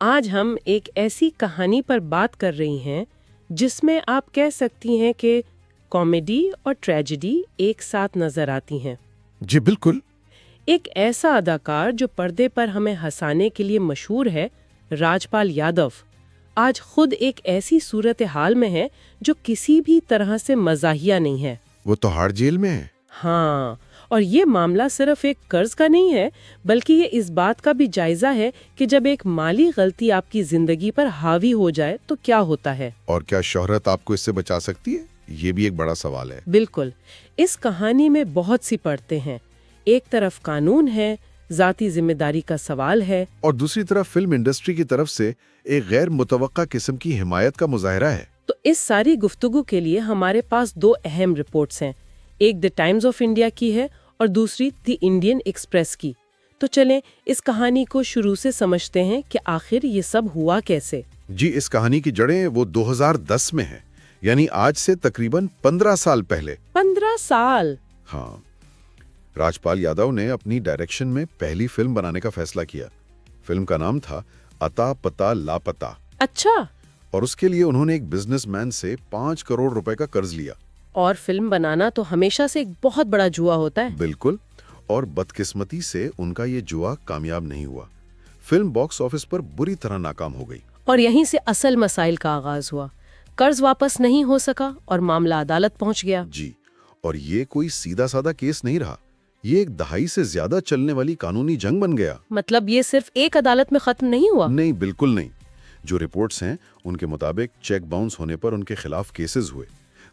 आज हम एक ऐसी कहानी पर बात कर रही हैं जिसमें आप कह सकती हैं कि कॉमेडी और ट्रेजेडी एक साथ नजर आती हैं। जी बिल्कुल। एक ऐसा अदाकार जो पर्दे पर हमें हंसाने के लिए मशहूर है, राजपाल यादव, आज खुद एक ऐसी सूरत हाल में है जो किसी भी तरह से मजाहिया नहीं है। वो तो हार्ड जेल में है। हाँ, और ये मामला सिर्फ एक कर्ज का नहीं है, बल्कि ये इस बात का भी जायजा है कि जब एक माली गलती आपकी जिंदगी पर हावी हो जाए तो क्या होता है। और क्या शोहरत आपको इससे बचा सकती है, ये भी एक बड़ा सवाल है। बिल्कुल। इस कहानी में बहुत सी परतें हैं। एक तरफ कानून है, जाती जिम्मेदारी का सवाल है, और दूसरी तरफ फिल्म इंडस्ट्री की तरफ से एक गैर मुतवक्का किस्म की हिमायत का मुजाहिरा है। तो इस सारी गुफ्तगू के लिए हमारे पास दो अहम रिपोर्ट्स हैं। एक द टाइम्स ऑफ इंडिया की है और दूसरी द इंडियन एक्सप्रेस की। तो चलें इस कहानी को शुरू से समझते हैं कि आखिर ये सब हुआ कैसे। जी, इस कहानी की जड़ें वो 2010 में है, यानी आज से तकरीबन 15 साल पहले। 15 साल? हाँ, राजपाल यादव ने अपनी डायरेक्शन में पहली फिल्म बनाने का फैसला किया। फिल्म का नाम था अता पता लापता। अच्छा। और उसके लिए उन्होंने एक बिजनेसमैन से 5 करोड़ रुपए का कर्ज लिया। और फिल्म बनाना तो हमेशा से एक बहुत बड़ा जुआ होता है। बिल्कुल। और बदकिस्मती से उनका ये जुआ कामयाब नहीं हुआ। फिल्म बॉक्स ऑफिस पर बुरी तरह नाकाम हो गई। और यहीं से असल मसाइल का आगाज हुआ। कर्ज वापस नहीं हो सका और मामला अदालत पहुंच गया। जी, और ये कोई सीधा साधा केस नहीं रहा। ये एक दहाई से ज्यादा चलने वाली कानूनी जंग बन गया। मतलब ये सिर्फ एक अदालत में खत्म नहीं हुआ? नहीं, बिल्कुल नहीं। जो रिपोर्ट्स हैं उनके मुताबिक चेक बाउंस होने पर उनके खिलाफ केसेस हुए।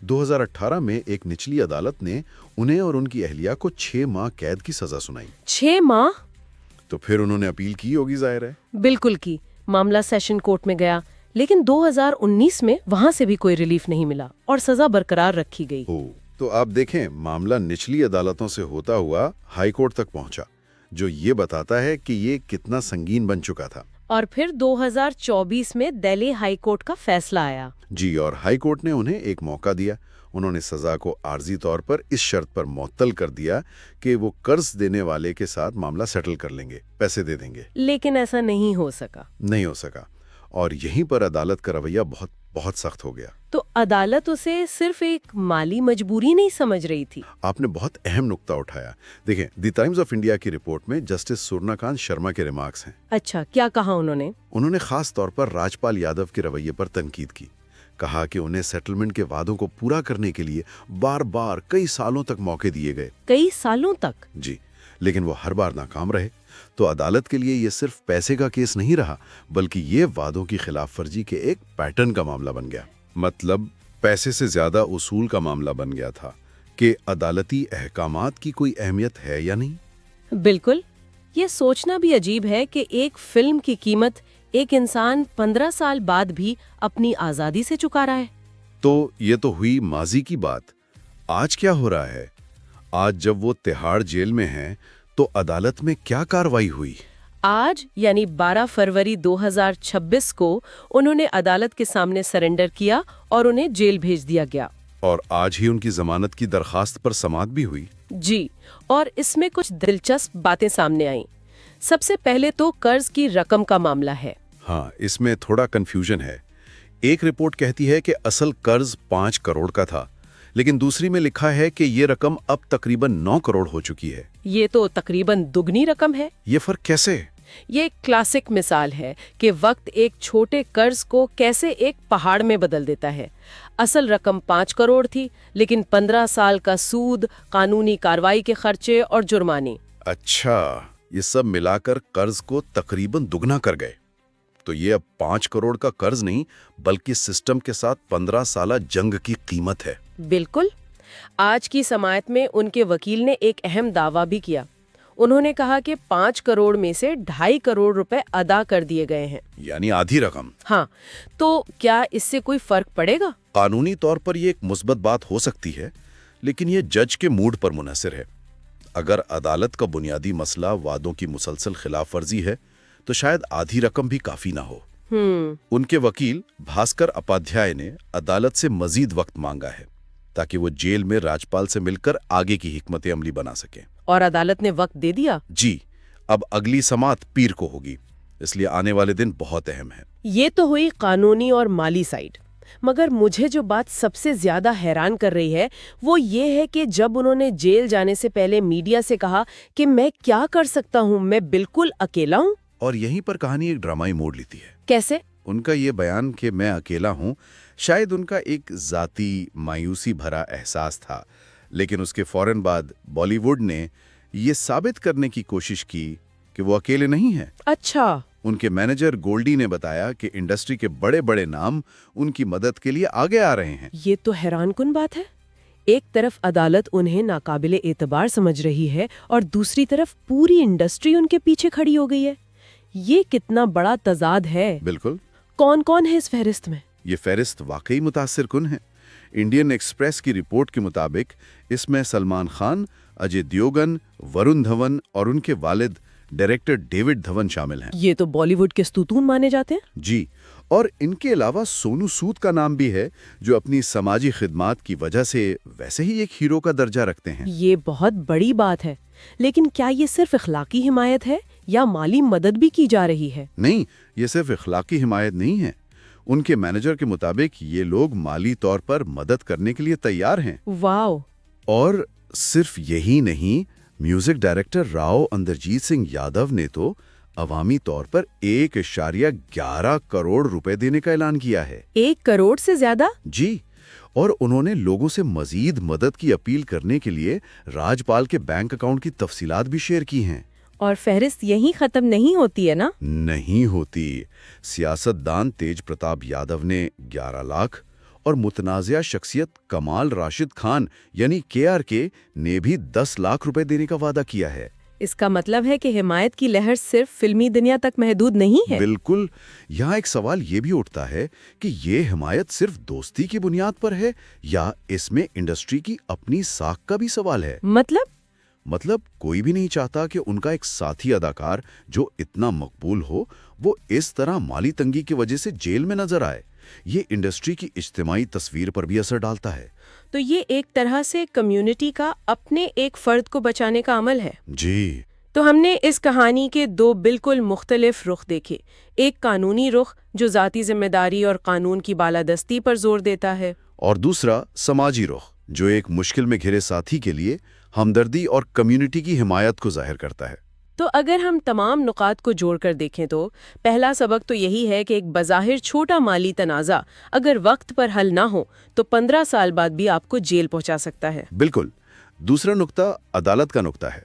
2018 में एक निचली अदालत ने उन्हें और उनकी अहलिया को 6 माह कैद की सजा सुनाई। 6 माह? तो फिर उन्होंने अपील की होगी, जाहिर है। बिल्कुल की। मामला सेशन कोर्ट में गया, लेकिन 2019 में वहां से भी कोई रिलीफ नहीं मिला और सजा बरकरार रखी गई। तो आप देखें, मामला निचली अदालतों से होता हुआ हाई कोर्ट तक पहुंचा, जो ये बताता है कि ये कितना संगीन बन चुका था। और फिर 2024 में दिल्ली हाई कोर्ट का फैसला आया। जी, और हाई कोर्ट ने उन्हें एक मौका दिया। उन्होंने सजा को आर्जी तौर पर इस शर्त पर मुअत्तल कर दिया कि वो कर्ज देने वाले के साथ मामला सेटल कर लेंगे, पैसे दे देंगे। लेकिन ऐसा नहीं हो सका। और यहीं पर अदालत का रवैया बहुत बहुत सख्त हो गया। तो अदालत उसे सिर्फ एक माली मजबूरी नहीं समझ रही थी। आपने बहुत अहम नुक्ता उठाया। देखें, द टाइम्स ऑफ इंडिया की रिपोर्ट में जस्टिस सूर्यकांत शर्मा के रिमार्क्स हैं। अच्छा, क्या कहा उन्होंने? उन्होंने खास तौर पर राजपाल यादव के रवैये पर तनकीद की। कहा कि उन्हें सेटलमेंट के वादों को पूरा करने के लिए बार बार कई सालों तक मौके दिए गए। कई सालों तक? जी, लेकिन वो हर बार नाकाम रहे। तो अदालत के लिए ये सिर्फ पैसे का केस नहीं रहा, बल्कि ये वादों की खिलाफ वर्जी के एक पैटर्न का मामला बन गया। मतलब पैसे से ज्यादा उसूल का मामला बन गया था कि अदालती अहकामात की कोई अहमियत है या नहीं। बिल्कुल। ये सोचना भी अजीब है कि एक फिल्म की कीमत एक इंसान 15 साल बाद भी अपनी आजादी से चुका रहा है। तो ये तो हुई माजी की बात। आज क्या हो रहा है? आज जब वो तिहाड़ जेल में हैं, तो अदालत में क्या कार्रवाई हुई? आज यानी 12 फरवरी 2026 को उन्होंने अदालत के सामने सरेंडर किया और उन्हें जेल भेज दिया गया। और आज ही उनकी जमानत की दरखास्त पर समाअत भी हुई। जी, और इसमें कुछ दिलचस्प बातें सामने आईं। सबसे पहले तो कर्ज की रकम का मामला है। हाँ, इसमें थोड़ा कंफ्यूजन है। एक रिपोर्ट कहती है कि असल कर्ज 5 करोड़ का था, लेकिन दूसरी में लिखा है कि ये रकम अब तकरीबन 9 करोड़ हो चुकी है। ये तो तकरीबन दुगनी रकम है। ये फर्क कैसे? ये एक क्लासिक मिसाल है कि वक्त एक छोटे कर्ज को कैसे एक पहाड़ में बदल देता है। असल रकम 5 करोड़ थी, लेकिन 15 साल का सूद, कानूनी कार्रवाई के खर्चे और जुर्माने। अच्छा, ये सब मिलाकर कर्ज को तकरीबन दुगना कर गए। तो ये अब 5 करोड़ का कर्ज नहीं, बल्कि सिस्टम के साथ 15 साल जंग की कीमत है। बिल्कुल। आज की समाअत में उनके वकील ने एक अहम दावा भी किया। उन्होंने कहा कि 5 करोड़ में से 2.5 करोड़ रुपए अदा कर दिए गए हैं, यानी आधी रकम। हाँ, तो क्या इससे कोई फर्क पड़ेगा? कानूनी तौर पर यह एक मुस्बत बात हो सकती है, लेकिन यह जज के मूड पर मुनहसर है। अगर अदालत का बुनियादी मसला वादों की मुसलसल खिलाफ वर्जी है, तो शायद आधी रकम भी काफी ना हो। उनके वकील भास्कर उपाध्याय ने अदालत से मजीद वक्त मांगा है, ताकि वो जेल में राजपाल से मिलकर आगे की हिकमत अमली बना सके। और अदालत ने वक्त दे दिया? जी, अब अगली समाअत पीर को होगी। इसलिए आने वाले दिन बहुत अहम है। ये तो हुई कानूनी और माली साइड, मगर मुझे जो बात सबसे ज्यादा हैरान कर रही है वो ये है कि जब उन्होंने जेल जाने से पहले मीडिया से कहा कि मैं क्या कर सकता हूँ, मैं बिल्कुल अकेला हूँ। और यहीं पर कहानी एक ड्रामाई मोड़ लेती है। कैसे? उनका ये बयान कि मैं अकेला हूँ शायद उनका एक जाती मायूसी भरा एहसास था, लेकिन उसके फौरन बाद बॉलीवुड ने ये साबित करने की कोशिश की कि वो अकेले नहीं हैं। अच्छा। उनके मैनेजर गोल्डी ने बताया कि इंडस्ट्री के बड़े बड़े नाम उनकी मदद के लिए आगे आ रहे हैं। ये तो हैरानकुन बात है। एक तरफ अदालत उन्हें नाकाबिले एतबार समझ रही है और दूसरी तरफ पूरी इंडस्ट्री उनके पीछे खड़ी हो गई है। ये कितना बड़ा तजाद है। बिल्कुल। कौन कौन है इस फहरिस्त में? ये फहरिस्त वाकई मुतासिर कुन है। इंडियन एक्सप्रेस की रिपोर्ट के मुताबिक इसमें सलमान खान, अजय देवगन, वरुण धवन और उनके वालिद डायरेक्टर डेविड धवन शामिल हैं। ये तो बॉलीवुड के स्तूतून माने जाते हैं। जी, और इनके अलावा सोनू सूद का नाम भी है, जो अपनी समाजी खिदमात की वजह से वैसे ही एक हीरो का दर्जा रखते हैं। ये बहुत बड़ी बात है, लेकिन क्या ये सिर्फ इखलाकी हिमायत है या माली मदद भी की जा रही है? नहीं, ये सिर्फ इखलाकी हिमायत नहीं है। उनके मैनेजर के मुताबिक ये लोग माली तौर पर मदद करने के लिए तैयार हैं। वाओ। और सिर्फ यही नहीं, म्यूजिक डायरेक्टर राव अंदरजीत सिंह यादव ने तो अवामी तौर पर 1.11 करोड़ रुपए देने का ऐलान किया है। 1 करोड़ से ज्यादा? जी, और उन्होंने लोगों से मजीद मदद की अपील करने के लिए राजपाल के बैंक अकाउंट की तफसीलात भी शेयर की हैं। और फहरिस्त यहीं खत्म नहीं होती है ना? नहीं होती। सियासतदान तेज प्रताप यादव ने 11 लाख और मुतनाज़िया शख्सियत कमाल राशिद खान यानी KRK ने भी 10 लाख रुपए देने का वादा किया है। इसका मतलब है कि हिमायत की लहर सिर्फ फिल्मी दुनिया तक महदूद नहीं है। बिल्कुल। यहाँ एक सवाल ये भी उठता है कि ये हिमायत सिर्फ दोस्ती की बुनियाद पर है या इसमें इंडस्ट्री की अपनी साख का भी सवाल है। मतलब कोई भी नहीं चाहता कि उनका एक साथी अदाकार जो इतना मकबूल हो वो इस तरह माली तंगी की वजह से जेल में नजर आए। ये इंडस्ट्री की इज्तिमाई तस्वीर पर भी असर डालता है। तो ये एक तरह से कम्युनिटी का अपने एक फर्द को बचाने का अमल है। जी। तो हमने इस कहानी के 2 बिल्कुल मुख्तलिफ रुख देखे। एक कानूनी रुख जो जाती जिम्मेदारी और कानून की बालादस्ती पर जोर देता है, और दूसरा समाजी रुख जो एक मुश्किल में घिरे साथी के लिए हमदर्दी और कम्युनिटी की हिमायत को जाहिर करता है। तो अगर हम तमाम नुकात को जोड़कर देखें तो पहला सबक तो यही है कि एक बज़ाहिर छोटा माली तनाज़ा अगर वक्त पर हल ना हो तो 15 साल बाद भी आपको जेल पहुंचा सकता है। बिल्कुल। दूसरा नुक्ता अदालत का नुक्ता है।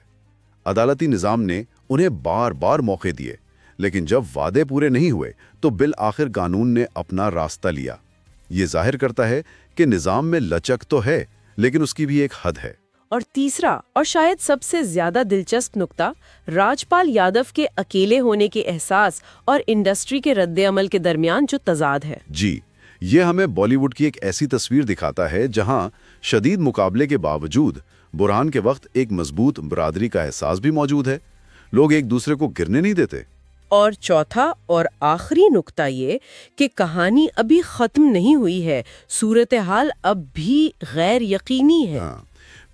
अदालती निज़ाम ने उन्हें बार बार मौके दिए, लेकिन जब वादे पूरे नहीं हुए तो बिल आखिर कानून ने अपना रास्ता लिया। ये जाहिर करता है कि निज़ाम में लचक तो है, लेकिन उसकी भी एक हद है। और तीसरा और शायद सबसे ज्यादा दिलचस्प नुक्ता राजपाल यादव के अकेले होने के एहसास और इंडस्ट्री के रद्द-ए-अमल के दरमियान जो तजाद है। जी, ये हमें बॉलीवुड की एक ऐसी तस्वीर दिखाता है जहां शदीद मुकाबले के बावजूद बुरहान के वक्त एक मजबूत बरादरी का एहसास भी मौजूद है। लोग एक दूसरे को गिरने नहीं देते। और चौथा और आखिरी नुक्ता ये कि कहानी अभी खत्म नहीं हुई है, सूरत हाल अब भी गैर यकीनी है। हाँ,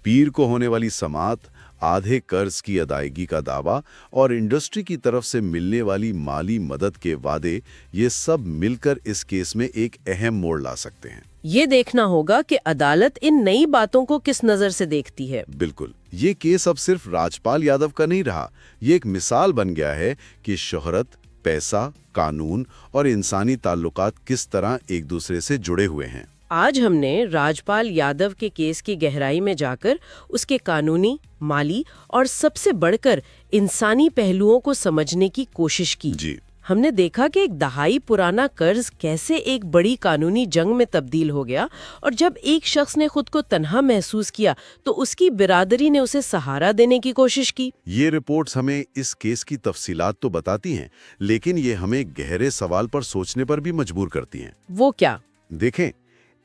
पीर को होने वाली समात, आधे कर्ज की अदायगी का दावा और इंडस्ट्री की तरफ से मिलने वाली माली मदद के वादे, ये सब मिलकर इस केस में एक अहम मोड़ ला सकते हैं। ये देखना होगा कि अदालत इन नई बातों को किस नजर से देखती है। बिल्कुल। ये केस अब सिर्फ राजपाल यादव का नहीं रहा, ये एक मिसाल बन गया है कि शोहरत, पैसा, कानून और इंसानी ताल्लुकात किस तरह एक दूसरे से जुड़े हुए हैं। आज हमने राजपाल यादव के केस की गहराई में जाकर उसके कानूनी, माली और सबसे बढ़कर इंसानी पहलुओं को समझने की कोशिश की। जी। हमने देखा कि एक दहाई पुराना कर्ज कैसे एक बड़ी कानूनी जंग में तब्दील हो गया, और जब एक शख्स ने खुद को तन्हा महसूस किया तो उसकी बिरादरी ने उसे सहारा देने की कोशिश की। ये रिपोर्ट्स हमें इस केस की तफसीलात तो बताती हैं, लेकिन ये हमें गहरे सवाल पर सोचने पर भी मजबूर करती हैं। वो क्या? देखें,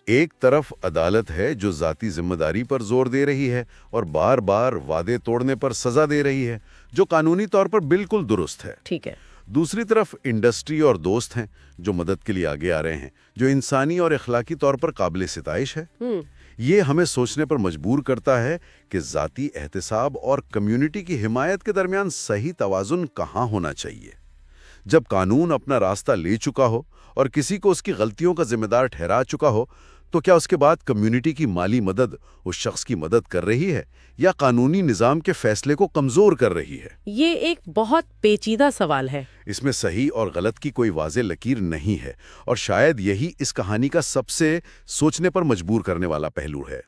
एक तरफ अदालत है जो जाती जिम्मेदारी पर जोर दे रही है और बार बार वादे तोड़ने पर सजा दे रही है, जो कानूनी तौर पर बिल्कुल दुरुस्त है। ठीक है। दूसरी तरफ इंडस्ट्री और दोस्त हैं जो मदद के लिए आगे आ रहे हैं, जो इंसानी और इखलाकी तौर पर काबिल सिताइश है। ये हमें सोचने पर मजबूर करता है कि जाती एहतिसाब और कम्युनिटी की हिमायत के दरमियान सही तवाजुन कहाँ होना चाहिए। जब कानून अपना रास्ता ले चुका हो और किसी को उसकी गलतियों का जिम्मेदार ठहरा चुका हो, तो क्या उसके बाद कम्युनिटी की माली मदद उस शख्स की मदद कर रही है या कानूनी निजाम के फैसले को कमजोर कर रही है? ये एक बहुत पेचीदा सवाल है। इसमें सही और गलत की कोई वाज़ेह लकीर नहीं है और शायद यही इस कहानी का सबसे सोचने पर मजबूर करने वाला पहलू है।